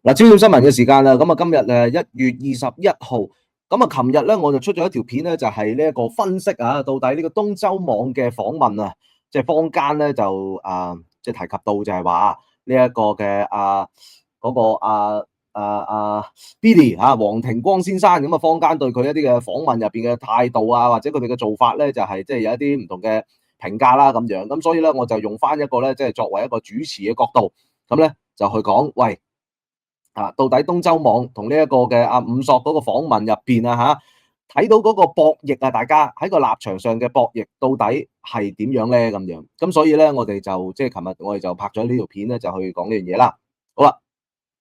嗱，焦點新聞嘅時間啦，咁啊今日1月21號，咁啊琴日咧我就出咗一條片咧，就係呢一個分析啊，到底呢個東周網嘅訪問啊，即係坊間咧就即係提及到就係話呢一個嘅嗰個Billy 黃庭光先生，咁啊坊間對佢一啲嘅訪問入邊嘅態度啊，或者佢哋嘅做法咧，就係即係有一啲唔同嘅評價啦咁樣，咁所以咧我就用翻一個咧，即係作為一個主持嘅角度，咁咧就去講，喂。到底東周網同呢一個嘅伍索嗰個訪問入邊睇到嗰個博弈啊，大家喺個立場上嘅博弈到底係點樣咧？咁樣，咁所以咧，我哋就即係琴日我哋就拍咗呢條片咧，就去講呢樣嘢啦。好啦，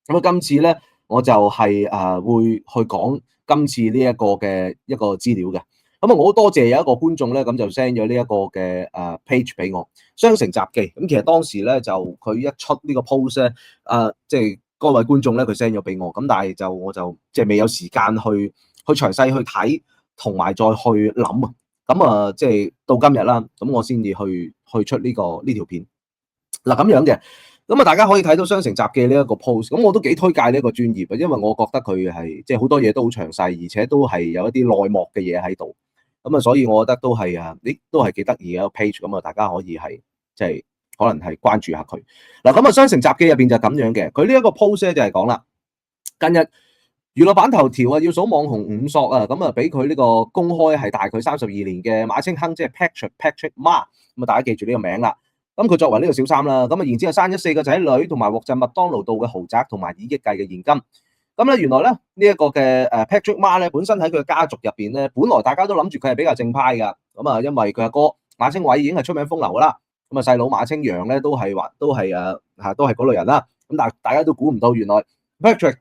咁啊，今次咧我就係會去講今次呢一個嘅一個資料嘅。咁啊，我好多謝有一個觀眾咧，咁就 send 咗呢一個嘅page 俾我，雙城雜記。咁其實當時咧就佢一出呢個 post 咧，即係。各位觀眾咧，佢 send 咗俾我，咁但係我就即係未有時間去詳細去睇，同埋再去諗啊。咁即係到今日啦，咁我先至去出呢條片。嗱咁樣嘅，咁大家可以睇到雙城雜記呢一個 post，咁我都幾推介呢一個專頁啊，因為我覺得佢係即係好多嘢都好詳細，而且都係有一啲內幕嘅嘢喺度。咁所以我覺得都係都係幾得意嘅一個 page，咁大家可以係即係。可能係關注下佢嗱，咁雙城雜記入邊就咁樣嘅，佢呢一個 post 咧就係講啦，近日娛樂版頭條要數網紅伍索咁俾佢呢個公開係大佢32年嘅馬清亨，即係 Patrick Ma， 咁大家記住呢個名啦。咁佢作為呢個小三啦，咁然之後生咗4個仔女，同埋獲贈麥當勞道嘅豪宅同埋以億計嘅現金。咁咧原來咧呢一個嘅Patrick Ma 咧，本身喺佢嘅家族入邊咧，本來大家都諗住佢係比較正派㗎，咁因為佢阿哥馬清偉已經係出名風流㗎啦。咁細佬馬清揚咧都係嗰類人啦。咁但係大家都估唔到，原來 Patrick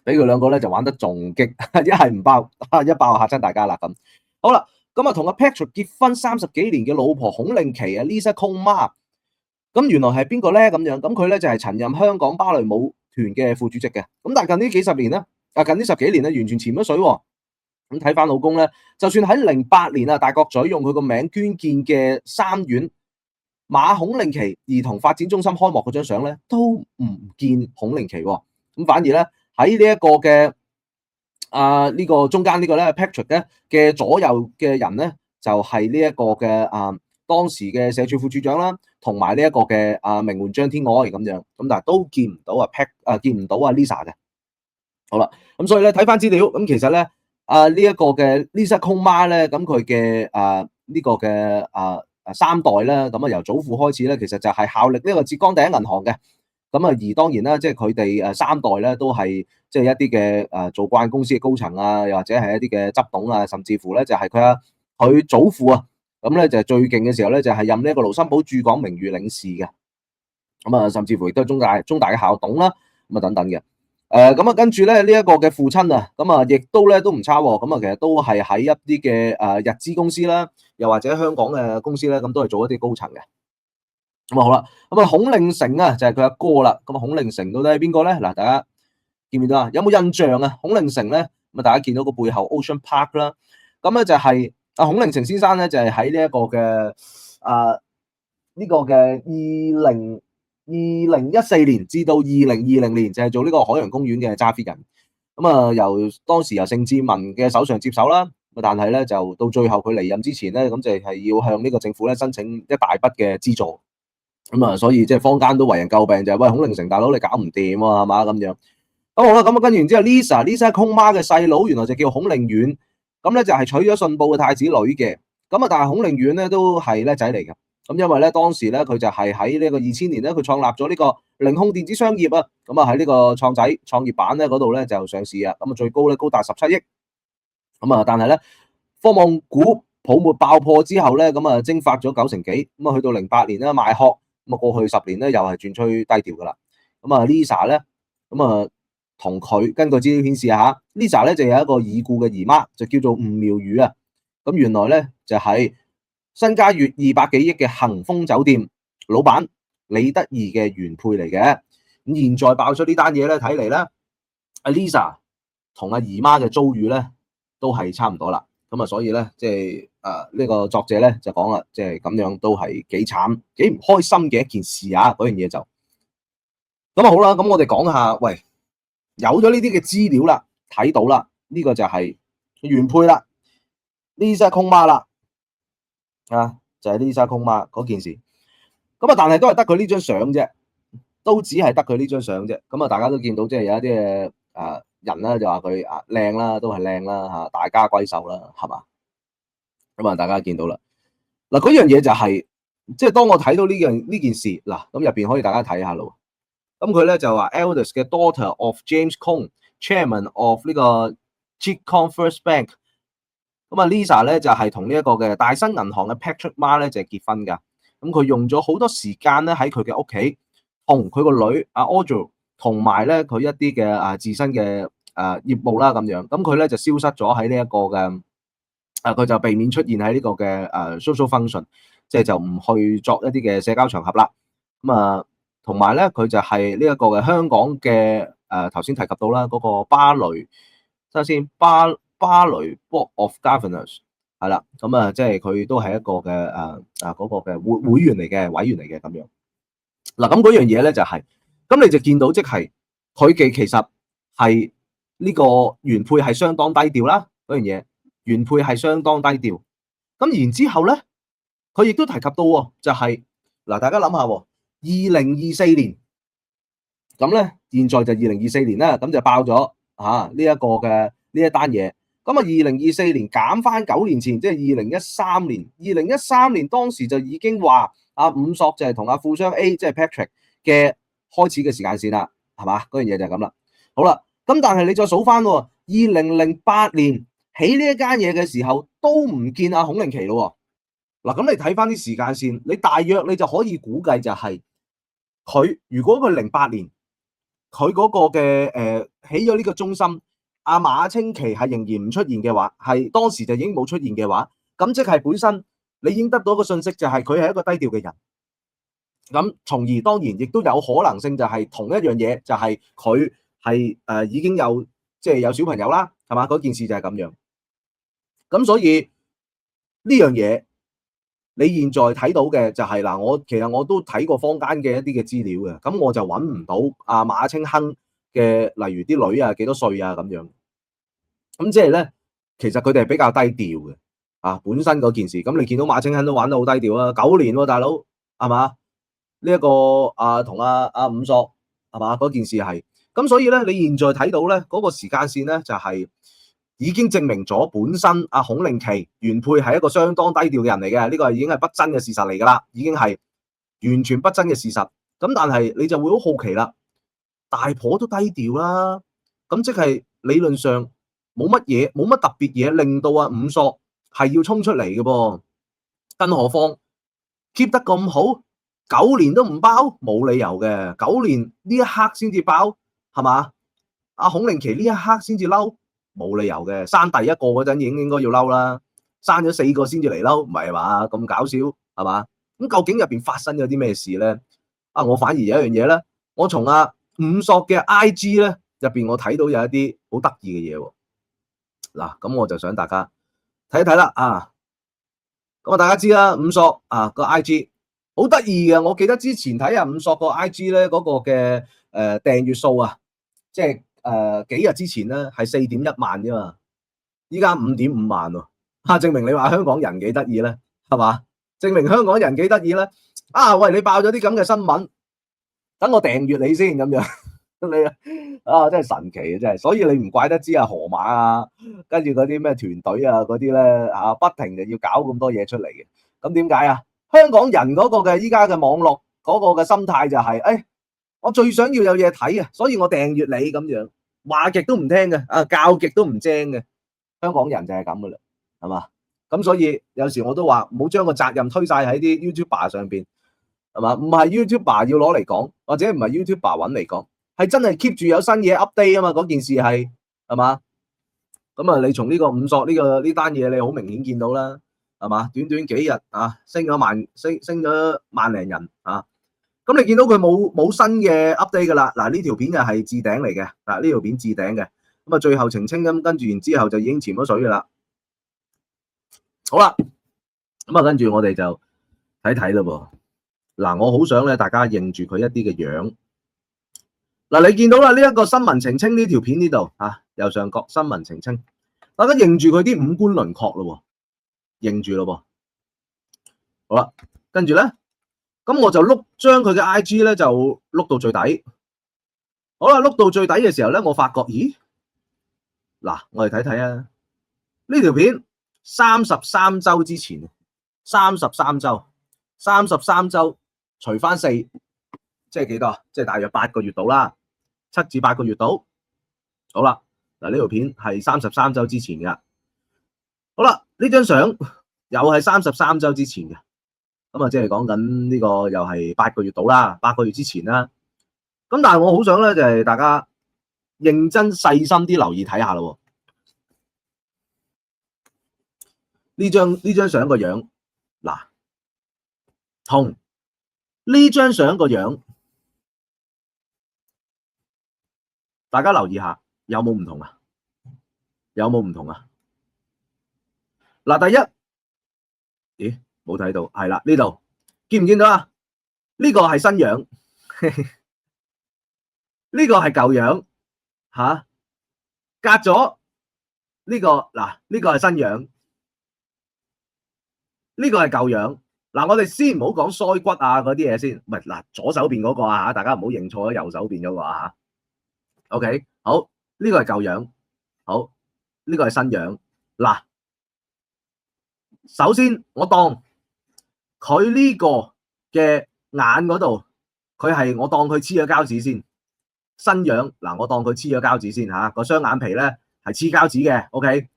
俾佢兩個咧就玩得仲激，一係唔爆，一爆嚇親大家啦咁。好啦，咁同阿 Patrick 結婚30幾年嘅老婆孔令奇Lisa Kong Ma， 咁原來係邊個咧？咁樣咁佢咧就係曾任香港芭蕾舞團嘅副主席嘅。咁但係近呢幾十年咧，近呢10幾年咧完全潛咗水喎。咁睇翻老公咧，就算喺08年大角咀用佢個名捐建嘅三院馬孔令奇兒童發展中心開幕嗰張相咧，都唔見孔令奇喎。咁反而咧喺呢一個嘅呢個中間呢個咧 Patrick 咧嘅左右嘅人咧，就係呢一個嘅當時嘅社署副署長啦，同埋呢一個嘅名媛張天愛咁樣。咁但係都見唔到見唔到Lisa 嘅。好啦，咁所以咧睇翻資料，咁其實咧呢一個嘅 Lisa Kong Ma 咧，咁佢嘅呢個嘅三代咧，咁由祖父開始咧，其實就係效力呢個浙江第一銀行嘅。咁而當然啦，即係佢哋三代咧都係即係一啲嘅做慣公司嘅高層啊，又或者係一啲嘅執董啊，甚至乎咧就係佢祖父咁咧就最勁嘅時候咧就係任呢一個盧森堡駐港名譽領事嘅。咁甚至乎亦都係中大嘅校董啦，咁等等嘅。跟住咧呢一個嘅父親亦都唔差喎。咁其實都係喺一啲嘅日資公司啦，又或者香港嘅公司咧，咁都係做一啲高層嘅。咁好啦，咁孔令成就係佢阿哥啦。咁孔令成到底係邊個咧？嗱，大家見唔見到啊？有冇印象啊？孔令成咧，咁大家見到個背後 Ocean Park 啦。咁咧就係孔令成先生咧，就係喺呢一個嘅呢個嘅2014年至到2020年就係做呢個海洋公園嘅揸 fit 人。咁當時由盛智文嘅手上接手啦。但係咧就到最後佢離任之前咧，咁就係要向呢個政府咧申請一大筆嘅資助。所以即係坊間都為人詬病就係喂，孔令成大佬你搞唔掂係嘛咁樣。咁好啦，咁跟住然之後 Lisa Kong Ma 嘅細佬原來就叫孔令遠，咁咧就係娶咗信報嘅太子女嘅。咁但係孔令遠咧都係叻仔嚟嘅。咁因為咧當時咧佢就係喺呢個2000年咧佢創立咗呢個凌控電子商業啊。咁喺呢個創業板咧嗰度咧就上市啊。咁最高咧高達17億。但係咧科網股泡沫爆破之後咧，咁蒸發咗9成幾。去到08年咧賣殼。過去10年咧又係轉趨低調噶啦。Lisa 咧同佢根據資料顯示Lisa 咧就有一個已故嘅姨媽，就叫做吳苗如啊。咁原來咧就係身家月200幾億嘅恒豐酒店老闆李德義嘅原配嚟嘅。咁現在爆出呢單嘢咧，睇嚟咧Lisa 同阿姨媽嘅遭遇咧都係差唔多啦。所以咧即係呢個作者咧就講啦，即係咁樣都係幾慘幾唔開心嘅一件事嗰樣嘢就咁啊好啦，咁我哋講下，喂，有咗呢啲嘅資料啦，睇到啦，呢個就係原配啦，Lisa Kung Ma 啦，就係 Lisa Kung Ma 嗰件事。咁啊，但係都係得佢呢張相啫，都只係得佢呢張相啫。咁啊，大家都見到即係有一啲嘅人啦，就話佢靚啦，都係靚啦嚇，大家閨秀啦，係嘛？咁啊，大家見到啦。嗱，嗰樣嘢就係，即係當我睇到呢件事，嗱，咁入邊可以大家睇下咯。咁佢咧就話 eldest 嘅 daughter of James Kong，chairman of 呢個 Chiccon First Bank。咁啊 Lisa 咧就係同呢一個嘅大新銀行嘅 Patrick Ma 咧就係結婚㗎。咁佢用咗好多時間咧喺佢嘅屋企，同佢個女阿 Audrey 同埋咧佢一啲嘅自身嘅業務啦咁樣。咁佢咧就消失咗喺呢一個嘅佢就避免出現喺呢個嘅social function，即係就唔去作一啲嘅社交場合啦。咁啊，同埋咧佢就係呢一個嘅香港嘅頭先提及到啦，嗰個芭蕾，睇下先，芭蕾 Board of Governors 係啦，咁啊即係佢都係一個嘅嗰個嘅會員嚟嘅，委員嚟嘅咁樣。嗱咁嗰樣嘢咧就係，咁你就見到即係佢嘅其實係呢個原配係相當低調啦，嗰樣嘢。原配係相當低調，咁然之後咧，佢亦都提及到喎，就係嗱，大家諗下喎，2024年，咁咧現在就2024年啦，咁就爆咗呢一個嘅呢一單嘢。咁啊2024年減翻9年前，即係2013年，2013年當時就已經話伍索就係同富商 A 即係 Patrick 嘅開始嘅時間線啦，係嘛？嗰樣嘢就係咁啦。好啦，咁但係你再數翻喎，2008年。起呢一間嘢嘅時候都唔見孔令奇咯喎，嗱咁你睇翻啲時間線，你大約你就可以估計就係佢如果佢08年佢嗰個嘅起咗呢個中心，馬清奇係仍然唔出現嘅話，係當時就已經冇出現嘅話，咁即係本身你已經得到一個信息就係佢係一個低調嘅人，咁從而當然亦都有可能性就係同一樣嘢，就係佢係已經有即係有小朋友啦，係嘛？嗰件事就係咁樣。咁所以呢樣嘢，你現在睇到嘅就係其實我都睇過坊間嘅一啲嘅資料嘅，咁我就揾唔到馬清亨嘅，例如啲女幾多歲咁樣。咁即係咧，其實佢哋係比較低調嘅本身嗰件事。咁你見到馬清亨都玩得好低調啊，9年喎大佬，係嘛？呢一個同伍索係嘛？嗰件事係。咁所以咧，你現在睇到咧嗰個時間線咧就係。已經證明咗本身孔令奇原配係一個相當低調嘅人嚟嘅，呢個已經係不爭嘅事實嚟㗎啦，已經係完全不爭嘅事實。咁但係你就會好好奇啦，大婆都低調啦，咁即係理論上冇乜特別嘢令到伍索係要衝出嚟嘅噃。更何況 keep 得咁好，9年都唔爆，冇理由嘅。9年呢一刻先至爆，係嘛？孔令奇呢一刻先至嬲。冇理由嘅，生第一個嗰陣已經應該要嬲啦，生咗4個先至嚟嬲，唔係嘛？咁搞笑係嘛？咁究竟入邊發生咗啲咩事咧？我反而有一樣嘢咧，我從伍索嘅 IG 咧入邊，我睇到有一啲好得意嘅嘢喎。嗱，咁我就想大家睇一睇啦咁大家知啦，伍索個 IG 好得意嘅。我記得之前睇伍索個 IG 咧嗰個嘅訂閱數即係。幾日之前咧係4.1萬啫嘛，依家5.5萬喎，證明你話香港人幾得意咧，係嘛？證明香港人幾得意咧？喂，你爆咗啲咁嘅新聞，等我訂閱你先咁樣，你真係神奇嘅真係，所以你唔怪得知河馬跟住嗰啲咩團隊嗰啲咧不停就要搞咁多嘢出嚟嘅。咁點解香港人嗰個嘅依家嘅網絡嗰個嘅心態就係我最想要有嘢睇所以我訂閱你咁樣，話極都唔聽嘅，教極都唔精嘅，香港人就係咁噶啦，係嘛？咁所以有時我都話唔好將個責任推晒喺啲 YouTuber 上邊，係嘛？唔係 YouTuber 要攞嚟講，或者唔係 YouTuber 揾嚟講，係真係 keep 住有新嘢 update 啊嘛，嗰件事係嘛？咁你從呢個伍索呢單嘢，你好明顯見到啦，係嘛？短短幾日升咗萬零人咁你見到佢冇新嘅 update 噶啦，呢條片就係置頂嚟嘅，呢條片置頂嘅，咁最後澄清咁，跟住然之後就已經潛咗水噶啦。好啦，咁跟住我哋就睇睇咯噃。我好想咧大家認住佢一啲嘅樣，嗱，你見到啦，呢一個新聞澄清呢條片呢度啊，右上角新聞澄清，大家認住佢啲五官輪廓咯喎，認住咯喎。好啦，跟住咧，咁我就將佢嘅 IG 咧就碌到最底。好啦，碌到最底嘅時候咧，我發覺，咦？嗱，我哋睇睇啊，呢條片33週之前，33週除翻4，即係幾多啊？即係大約8個月到啦，7至8個月到。好啦，嗱呢條片係33週之前嘅。好啦，呢張相又係33週之前嘅，咁啊即係講緊呢個又係8個月到啦，8個月之前啦。咁但係我好想咧就係大家認真細心啲留意睇下咯。呢張相個樣，嗱，同呢張相個樣，大家留意下有冇唔同啊？有冇唔同啊？嗱，第一，咦，冇睇到，係啦，呢度見唔見到啊？呢個係新樣，呢個係舊樣，嚇，隔咗呢個，嗱，呢個係新樣，呢個係舊樣。嗱，我哋先唔好講腮骨啊嗰啲嘢先，唔係嗱，左手邊嗰個啊嚇，大家唔好認錯咗右手邊嗰個啊嚇。OK， 好，呢個係舊樣，好，呢個係新樣。嗱，首先我當佢呢個嘅眼嗰度，我當佢黐咗膠紙先。新樣嗱，我當佢黐咗膠紙先嚇，個雙眼皮咧係黐膠紙嘅。OK，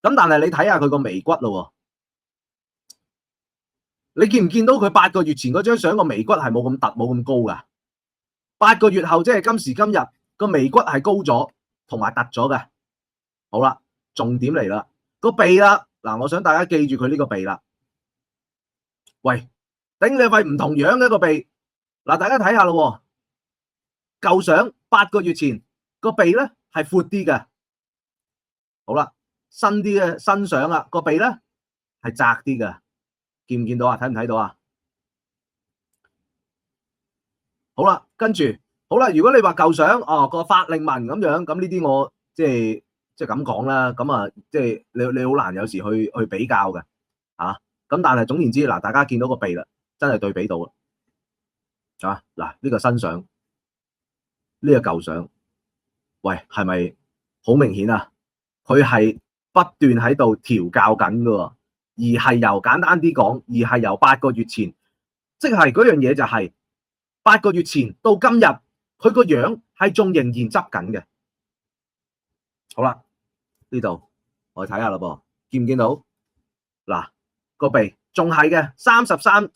咁但係你睇下佢個眉骨咯喎，你見唔見到佢8個月前嗰張相個眉骨係冇咁凸冇咁高㗎？8個月後即係今時今日個眉骨係高咗同埋凸咗嘅。好啦，重點嚟啦，個鼻啦，嗱，我想大家記住佢呢個鼻啦。喂，頂你肺唔同樣嘅個鼻，嗱，大家睇下咯喎，舊相8個月前個鼻咧係闊啲嘅。好啦，新啲嘅新相啦，個鼻咧係窄啲嘅，見唔見到啊？睇唔睇到啊？好啦，跟住好啦，如果你話舊相個法令紋咁樣，咁呢啲我即係咁講啦，咁啊即係你好難有時去比較嘅嚇。咁但係總言之嗱，大家見到個鼻啦，真係對比到啦啊！嗱，呢個新相，呢個舊相，喂，係咪好明顯啊？佢係不斷喺度調教緊㗎喎，而係由簡單啲講，而係由8個月前，即係嗰樣嘢就係8個月前到今日，佢個樣係仲仍然執緊嘅。好啦，呢度我哋睇下啦噃，見唔見到？嗱，個鼻仲係嘅，33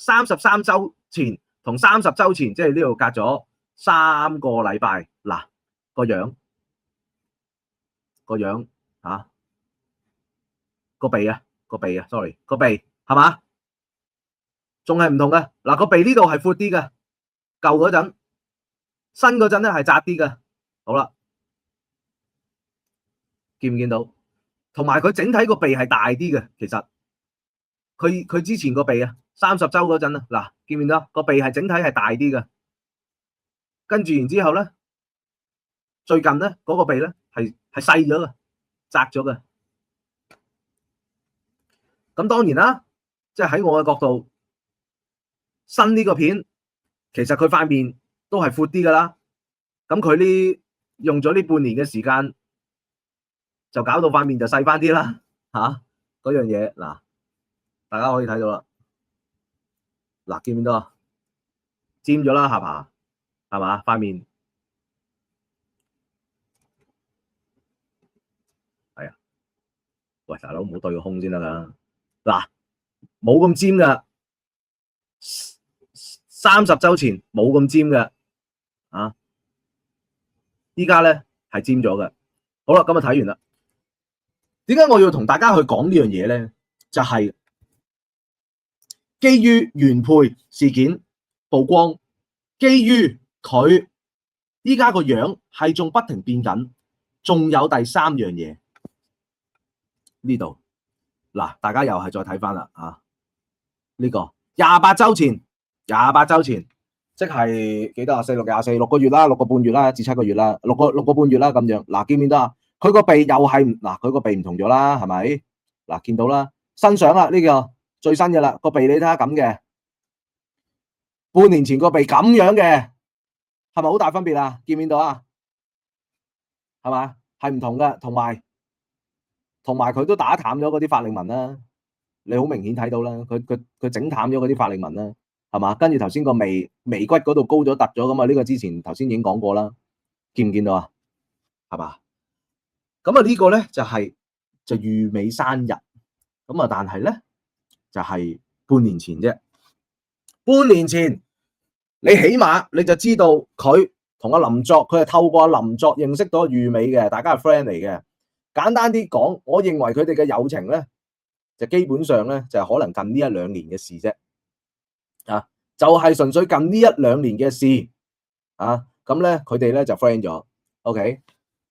週前同30週前，即係呢度隔咗3個禮拜。嗱，個樣嚇，個鼻啊，sorry，個鼻係嘛？仲係唔同嘅。嗱，個鼻呢度係闊啲嘅，舊嗰陣，新嗰陣咧係窄啲嘅。好啦，見唔見到？同埋佢整體個鼻係大啲嘅，其實佢之前個鼻啊，30週嗰陣啊，嗱，見唔見到？個鼻係整體係大啲嘅，跟住然之後咧，最近咧嗰個鼻咧係細咗嘅，窄咗嘅。咁當然啦，即係喺我嘅角度，新呢個片其實佢塊面都係闊啲㗎啦。咁佢用咗呢半年嘅時間，就搞到塊面就細翻啲啦嚇。嗰樣嘢嗱，大家可以睇到啦。嗱，見唔見到啊？尖咗啦，下巴係嘛？塊面係啊。喂，大佬唔好對個胸先得㗎。嗱，冇咁尖㗎，30週前冇咁尖嘅啊，依家咧係尖咗嘅。好啦，咁啊睇完啦。點解我要同大家去講呢樣嘢咧？就係基於原配事件曝光，基於佢依家個樣係仲不停變緊，仲有第3樣嘢呢度嗱，大家又係再睇翻啦啊！呢個28週前即係幾多啊？4、6、24，6個月啦，6個半月啦，至7個月啦，六個半月啦咁樣。嗱，見唔見到啊？佢個鼻又係嗱，佢個鼻唔同咗啦，係咪？嗱，見到啦，新相啦，呢個最新嘅啦，個鼻你睇下咁嘅，半年前個鼻咁樣嘅，係咪好大分別啊？見唔見到啊？係嘛？係唔同嘅，同埋佢都打淡咗嗰啲法令紋啦，你好明顯睇到啦，佢整淡咗嗰啲法令紋啦，係嘛？跟住頭先個眉骨嗰度高咗突咗咁啊，呢個之前頭先已經講過啦，見唔見到啊？係嘛？咁啊呢個咧就預美生日，咁啊但係咧就係半年前啫，半年前你起碼你就知道佢同阿林作，佢係透過阿林作認識到預美嘅，大家係 friend 嚟嘅。簡單啲講，我認為佢哋嘅友情咧，就基本上咧就係可能近呢1、2年嘅事啫，啊，就係純粹近呢1、2年嘅事，啊，咁咧佢哋咧就 friend 咗 ，OK，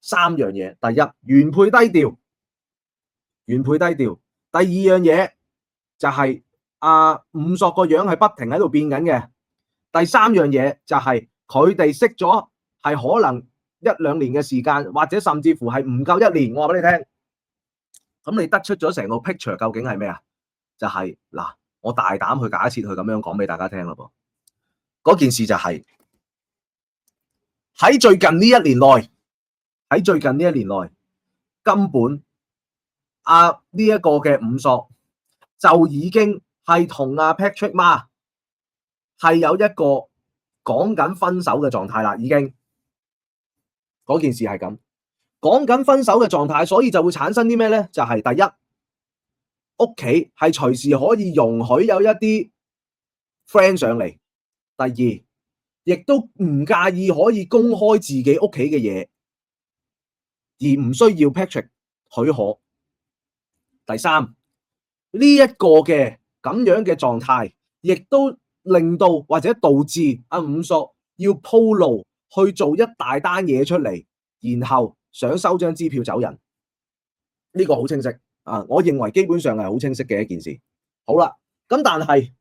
3樣嘢，第一原配低調，第二樣嘢就係伍索個樣係不停喺度變緊嘅，第三樣嘢就係佢哋識咗係可能1、2年嘅時間，或者甚至乎係唔夠1年，我話俾你聽。咁你得出咗成個 picture 究竟係咩啊？就係嗱，我大膽去假設去咁樣講俾大家聽咯噃。嗰件事就係喺最近呢1年內，根本呢一個嘅伍索就已經係同Patrick Ma 係有一個講緊分手嘅狀態啦，已經嗰件事係咁。講緊分手嘅狀態，所以就會產生啲咩咧？就係第一，屋企係隨時可以容許有一啲 friend 上嚟；第二，亦都唔介意可以公開自己屋企嘅嘢，而唔需要 Patrick 許可。第三，呢一個嘅咁樣嘅狀態，亦都令到或者導致伍索要鋪路去做一大單嘢出嚟，然後想收張支票走人，呢個好清晰啊！我認為基本上係好清晰嘅一件事。好啦，咁但係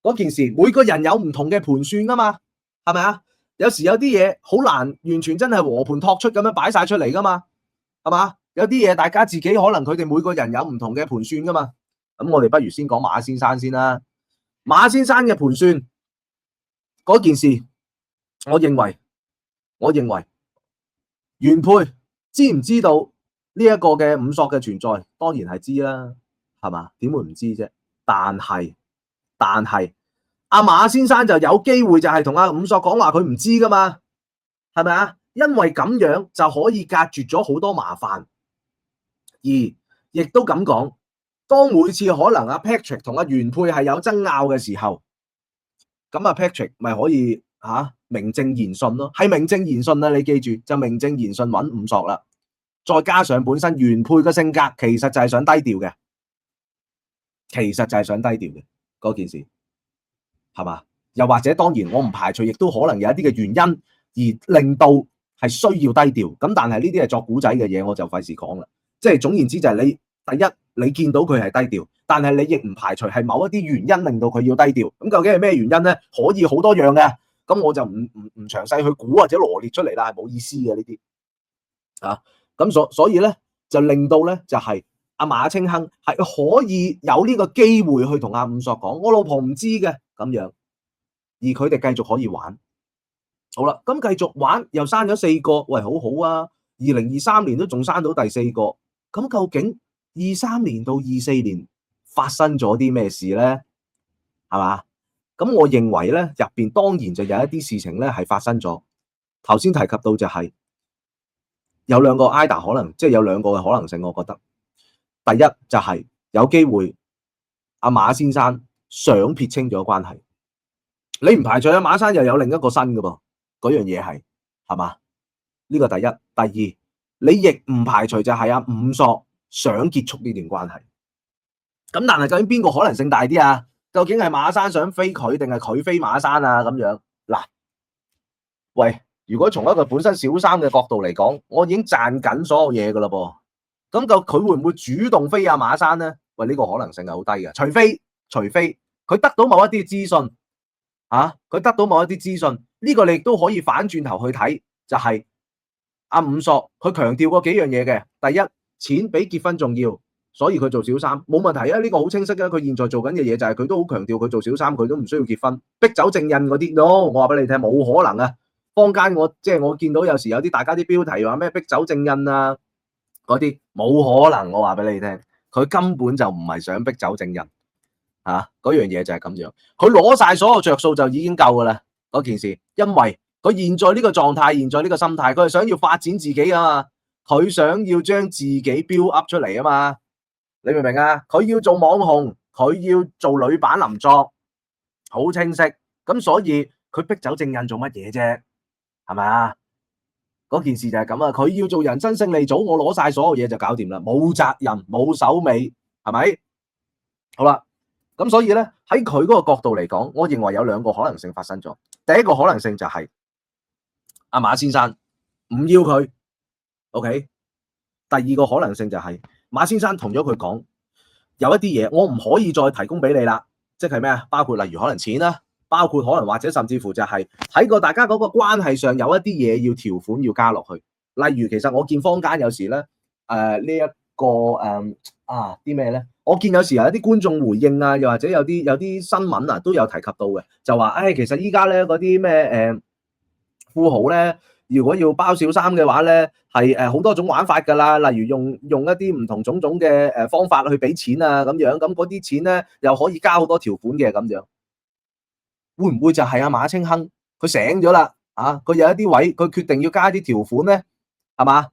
嗰件事每個人有唔同嘅盤算噶嘛，係咪啊？有時有啲嘢好難完全真係和盤托出咁樣擺晒出嚟噶嘛，係嘛？有啲嘢大家自己可能佢哋每個人有唔同嘅盤算噶嘛。咁我哋不如先講馬先生先啦。馬先生嘅盤算嗰件事，我認為原配知唔知道呢一個嘅伍索嘅存在？當然係知啦，係嘛？點會唔知啫？但係馬先生就有機會就係同伍索講話佢唔知噶嘛，係咪啊？因為咁樣就可以隔絕咗好多麻煩，而亦都咁講，當每次可能Patrick 同原配係有爭拗嘅時候，咁Patrick 咪可以名正言順咯，係名正言順啊！你記住就名正言順揾伍索啦。再加上本身原配嘅性格，其實就係想低調嘅，嗰件事，係嘛？又或者當然我唔排除，亦都可能有一啲嘅原因而令到係需要低調。咁但係呢啲係作古仔嘅嘢，我就費事講啦。即係總言之就係你第一，你見到佢係低調，但係你亦唔排除係某一啲原因令到佢要低調。咁究竟係咩原因咧？可以好多樣嘅。咁我就唔詳細去估或者羅列出嚟啦，係冇意思嘅呢啲咁所以咧就令到咧就係馬清亨係可以有呢個機會去同伍索講，我老婆唔知嘅咁樣，而佢哋繼續可以玩。好啦，咁繼續玩又生咗4個，喂，好好啊！2023年都仲生到第4個，咁究竟23年到24年發生咗啲咩事咧？係嘛？咁我認為咧入邊當然就有一啲事情咧係發生咗。頭先提及到就係有2個 either 可能，即係有2個嘅可能性。我覺得第一就係有機會馬先生想撇清咗關係，你唔排除馬生又有另一個新嘅噃，嗰樣嘢係嘛？呢個第一。第二，你亦唔排除就係伍索想結束呢段關係。咁但係究竟邊個可能性大啲啊？究竟係馬生想飛佢，定係佢飛馬生啊？咁樣嗱，喂，如果從一個本身小三嘅角度嚟講，我已經賺緊所有嘢噶啦噃。咁佢會唔會主動飛馬生咧？喂，呢個可能性係好低嘅，除非佢得到某一啲資訊佢得到某一啲資訊，呢個你亦都可以反轉頭去睇，就係阿五索佢強調過幾樣嘢嘅。第一，錢比結婚重要，所以佢做小三冇問題啊，呢個好清晰啊。佢現在做緊嘅嘢就係佢都好強調佢做小三，佢都唔需要結婚，逼走正印嗰啲，no，我話俾你聽冇可能啊！坊間我見到有時有啲大家啲標題話咩逼走正印啊嗰啲，冇可能，我話俾你聽，佢根本就唔係想逼走正印。嗰樣嘢就係咁樣，佢攞晒所有着數就已經夠噶啦嗰件事，因為佢現在呢個狀態，現在呢個心態，佢係想要發展自己啊嘛，佢想要將自己 build up 出嚟啊嘛，你明唔明啊？佢要做網紅，佢要做女版林作，好清晰，咁所以佢逼走正印做乜嘢啫？係咪啊？嗰件事就係咁啊，佢要做人生勝利組，我攞晒所有嘢就搞掂啦，冇責任，冇手尾，係咪？好啦。咁所以咧，喺佢嗰個角度嚟講，我認為有兩個可能性發生咗。第一個可能性就係阿馬先生唔要佢 ，OK。第二個可能性就係馬先生同咗佢講，有一啲嘢我唔可以再提供俾你啦，即係咩啊？包括例如可能錢啦，包括可能或者甚至乎就係喺個大家嗰個關係上有一啲嘢要條款要加落去。例如其實我見坊間有時咧，呢一個啲咩咧？我見有時有一啲觀眾回應啊，又或者有啲新聞啊都有提及到嘅，就話其實依家咧嗰啲咩富豪咧，如果要包小三嘅話咧，係好多種玩法㗎啦。例如用一啲唔同種嘅方法去俾錢啊咁樣，咁嗰啲錢咧又可以加好多條款嘅咁樣，會唔會就係阿馬青亨佢醒咗啦？佢有一啲位佢決定要加啲條款咧，係嘛？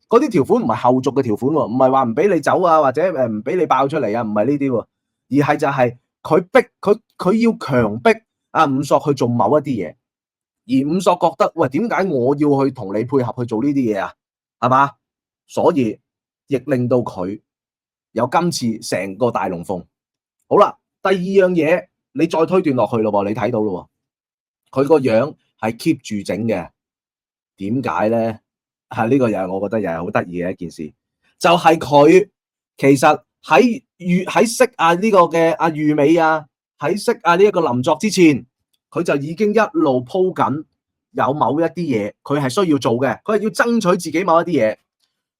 嗰啲條款唔係後續嘅條款喎，唔係話唔俾你走啊，或者唔俾你爆出嚟啊，唔係呢啲喎，而係就係佢逼佢要強迫阿五索去做某一啲嘢，而五索覺得喂，點解我要去同你配合去做呢啲嘢啊？係嘛？所以亦令到佢有今次成個大龍鳳。好啦，第二樣嘢你再推斷落去咯喎，你睇到咯喎，佢個樣係 keep 住整嘅，點解咧？呢個又係我覺得又係好得意嘅一件事，就係佢其實喺識呢個嘅阿裕美喺識呢一個林作之前，佢就已經一路鋪緊有某一啲嘢，佢係需要做嘅，佢係要爭取自己某一啲嘢。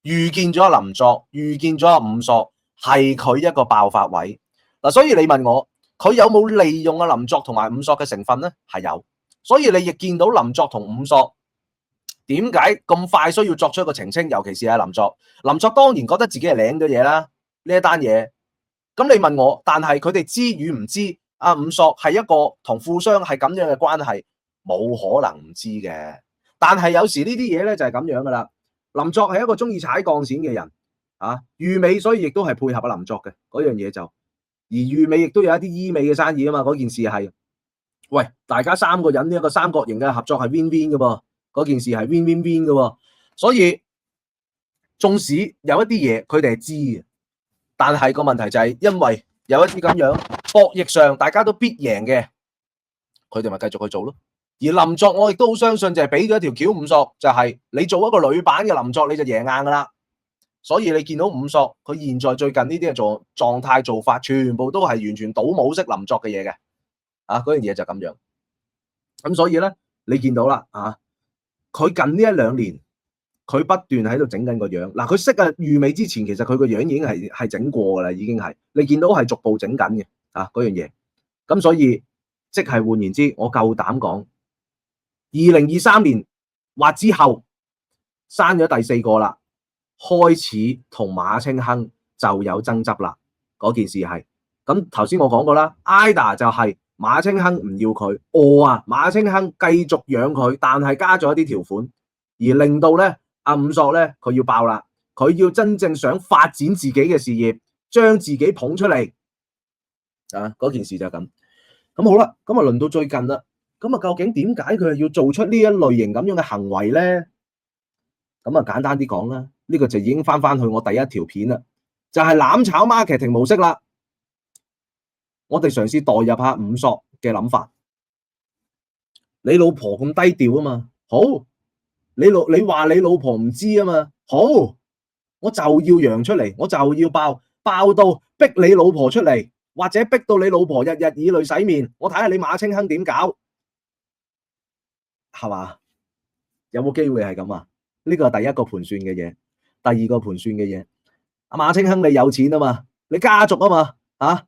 遇見咗阿林作，遇見咗阿五索，係佢一個爆發位嗱。所以你問我，佢有冇利用阿林作同埋五索嘅成分咧？係有，所以你亦見到林作同五索。點解咁快需要作出一個澄清？尤其是阿林作當然覺得自己係領咗嘢啦，呢一單嘢。咁你問我，但係佢哋知與唔知阿五索係一個同富商係咁樣嘅關係，冇可能唔知嘅。但係有時呢啲嘢咧就係咁樣噶啦。林作係一個中意踩鋼線嘅人裕美，所以亦都係配合阿林作嘅嗰樣嘢就。而裕美亦都有一啲醫美嘅生意啊嘛。嗰件事係，喂，大家三個人呢一個三角形嘅合作係 win-win 嘅噃。嗰件事係 win-win-win 嘅喎，所以縱使有一啲嘢佢哋係知嘅，但係個問題就係因為有一啲咁樣博弈上大家都必贏嘅，佢哋咪繼續去做咯。而林作我亦都好相信就係俾咗一條橋五索，就係你做一個女版嘅林作你就贏硬噶啦。所以你見到五索佢現在最近呢啲嘅狀態做法，全部都係完全倒模式林作嘅嘢嘅，嗰樣嘢就咁樣。咁所以咧，你見到啦佢近呢一兩年，佢不斷喺度整緊個樣。嗱，佢識裕美之前，其實佢個樣已經係整過噶啦，已經係你見到係逐步整緊嘅嗰樣嘢。咁所以即係換言之，我夠膽講，2023年或之後生咗第四個啦，開始同馬青亨就有爭執啦。嗰件事係咁，頭先我講過啦，IDA 就係馬青亨唔要佢，馬青亨繼續養佢，但係加咗一啲條款，而令到咧阿五索咧佢要爆啦，佢要真正想發展自己嘅事業，將自己捧出嚟嗰件事就係咁。咁好啦，咁輪到最近啦，咁究竟點解佢係要做出呢一類型咁樣嘅行為咧？咁簡單啲講啦，呢個就已經翻去我第一條片啦，就係攬炒 marketing 模式啦。我哋嘗試代入下五索嘅諗法。你老婆咁低調啊嘛，好，你話你老婆唔知啊嘛，好，我就要揚出嚟，我就要爆到逼你老婆出嚟，或者逼到你老婆日日以淚洗面，我睇下你馬清亨點搞，係嘛？有冇機會係咁啊？呢個係第一個盤算嘅嘢，第二個盤算嘅嘢。阿馬清亨你有錢啊嘛，你家族啊嘛，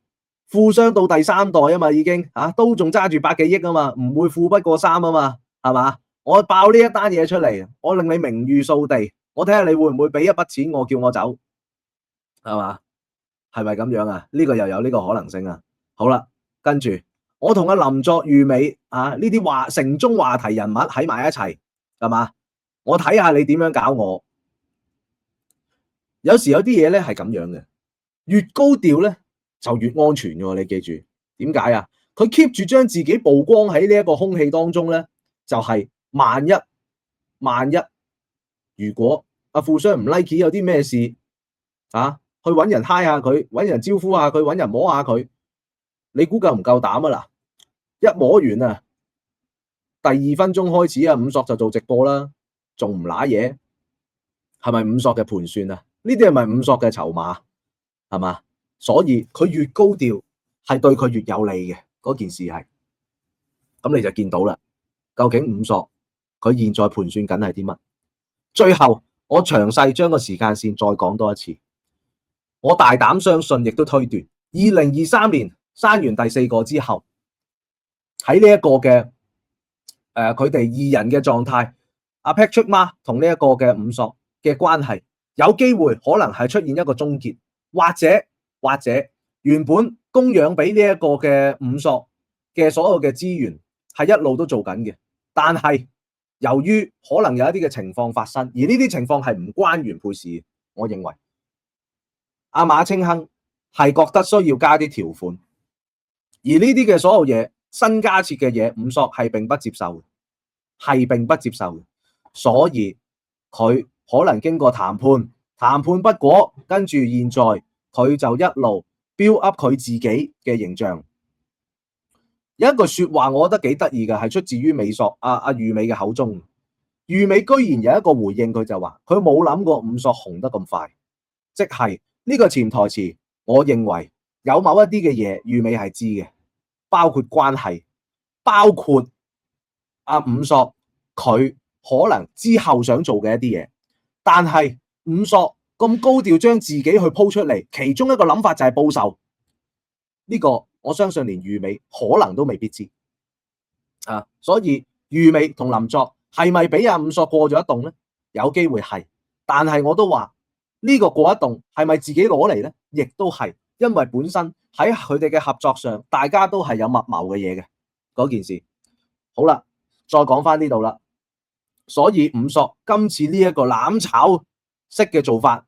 富商到第三代啊嘛，已經都仲揸住百幾億啊嘛，唔會富不過三啊嘛，係嘛？我爆呢一單嘢出嚟，我令你名譽掃地，我睇下你會唔會俾一筆錢我叫我走，係嘛？係咪咁樣啊？呢個又有呢個可能性啊。好啦，跟住我同阿林作、裕美呢啲城中話題人物喺埋一齊，係嘛？我睇下你點樣搞我。有時有啲嘢咧係咁樣嘅，越高調咧就越安全嘅喎。你記住點解啊？佢 keep 住將自己曝光喺呢一個空氣當中咧，就係萬一如果阿富商唔 like 有啲咩事去揾人嗨下佢，揾人招呼下佢，揾人摸下佢，你估夠唔夠膽啊？嗱，一摸完啊，第2分鐘開始啊，五索就做直播啦，仲唔揦嘢？係咪五索嘅盤算啊？呢啲係咪五索嘅籌碼？係嘛？所以佢越高調係對佢越有利嘅，嗰件事係。咁你就見到啦，究竟五索佢現在盤算緊係啲乜？最後我詳細將個時間線再講多一次。我大膽相信，亦都推斷，2023年生完第4個之後，喺呢一個嘅佢哋二人嘅狀態，阿 Patrick Ma 同呢一個嘅五索嘅關係，有機會可能係出現一個終結，或者原本供養俾呢一個嘅五索嘅所有嘅資源係一路都做緊嘅，但係由於可能有一啲嘅情況發生，而呢啲情況係唔關原配事，我認為阿馬清亨係覺得需要加啲條款，而呢啲嘅所有嘢新加設嘅嘢，五索係並不接受嘅，所以佢可能經過談判不果，跟住現在佢就一路 build up 佢自己嘅形象。有一句說話我覺得幾得意嘅，係出自於裕美嘅口中。裕美居然有一個回應，佢就話佢冇諗過五索紅得咁快，即係呢個潛台詞。我認為有某一啲嘅嘢裕美係知嘅，包括關係，包括五索佢可能之後想做嘅一啲嘢，但係五索咁高調將自己去鋪出嚟，其中一個諗法就係報仇。呢個我相信連裕美可能都未必知所以裕美同林作係咪俾阿五索過咗一洞呢？有機會係，但係我都話呢個過一洞係咪自己攞嚟呢？亦都係，因為本身喺佢哋嘅合作上，大家都係有密謀嘅嘢嘅嗰件事。好啦，再講翻呢度啦。所以五索今次呢一個攬炒式嘅做法，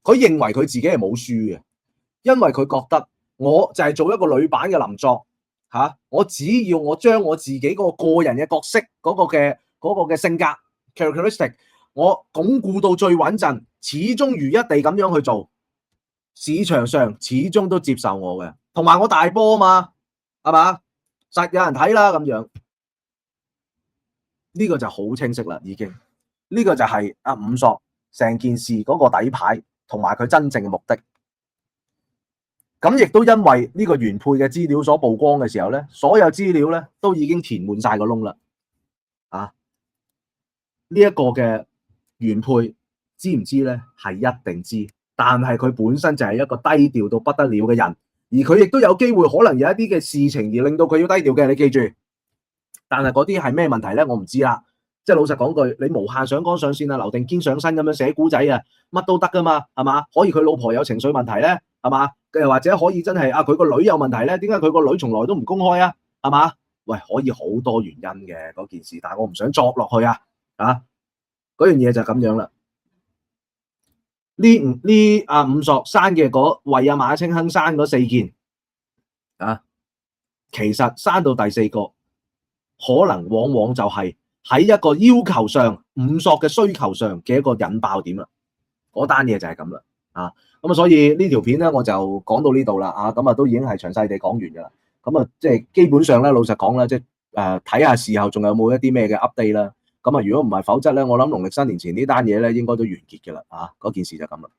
佢認為佢自己係冇輸嘅，因為佢覺得我就係做一個女版嘅林作我只要我將我自己嗰個人嘅角色嗰個嘅性格 characteristic， 我鞏固到最穩陣，始終如一地咁樣去做，市場上始終都接受我嘅，同埋我大波啊嘛，係嘛，實有人睇啦咁樣。呢個就好清晰啦，已經呢個就係阿五索成件事嗰個底牌同埋佢真正嘅目的。咁亦都因為呢個原配嘅資料所曝光嘅時候咧，所有資料咧都已經填滿晒個窿啦。呢一個嘅原配知唔知咧？係一定知，但係佢本身就係一個低調到不得了嘅人，而佢亦都有機會可能有一啲嘅事情而令到佢要低調嘅，你記住。但係嗰啲係咩問題咧？我唔知啦。即係老實講句，你無限上綱上線啊，劉定堅上身咁樣寫古仔啊，乜都得噶嘛，係嘛？可以佢老婆有情緒問題咧，係嘛？又或者可以真係佢個女有問題咧？點解佢個女從來都唔公開啊？係嘛？喂，可以好多原因嘅嗰件事，但係我唔想作落去啊！嗰樣嘢就咁樣啦。呢五索生嘅為阿馬清亨生嗰4件其實生到第4個，可能往往就係喺一個要求上，五索嘅需求上嘅一個引爆點啦。嗰單嘢就係咁啦。咁所以呢條片咧，我就講到呢度啦。咁都已經係詳細地講完㗎啦。咁即係基本上咧，老實講啦，即係睇下事後仲有冇一啲咩嘅 update 啦。咁如果唔係，否則咧，我諗農曆新年前呢單嘢咧，應該都完結㗎啦。嗰件事就咁啦。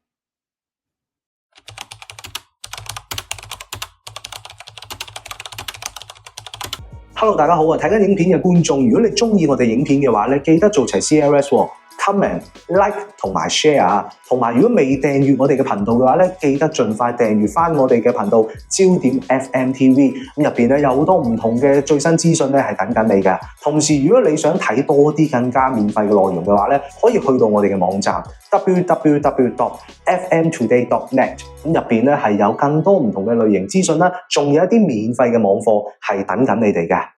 Hello，大家好啊！睇緊影片嘅觀眾，如果你中意我哋影片嘅話咧，記得做齊 CLS、comment、like 同埋 share。同埋，如果未訂閱我哋嘅頻道嘅話咧，記得盡快訂閱翻我哋嘅頻道焦點 FM TV。咁入邊咧有好多唔同嘅最新資訊咧係等緊你嘅。同時，如果你想睇多啲更加免費嘅內容嘅話咧，可以去到我哋嘅網站 www.fmtoday.net。咁入邊咧係有更多唔同嘅類型資訊啦，仲有一啲免費嘅網課係等緊你哋嘅。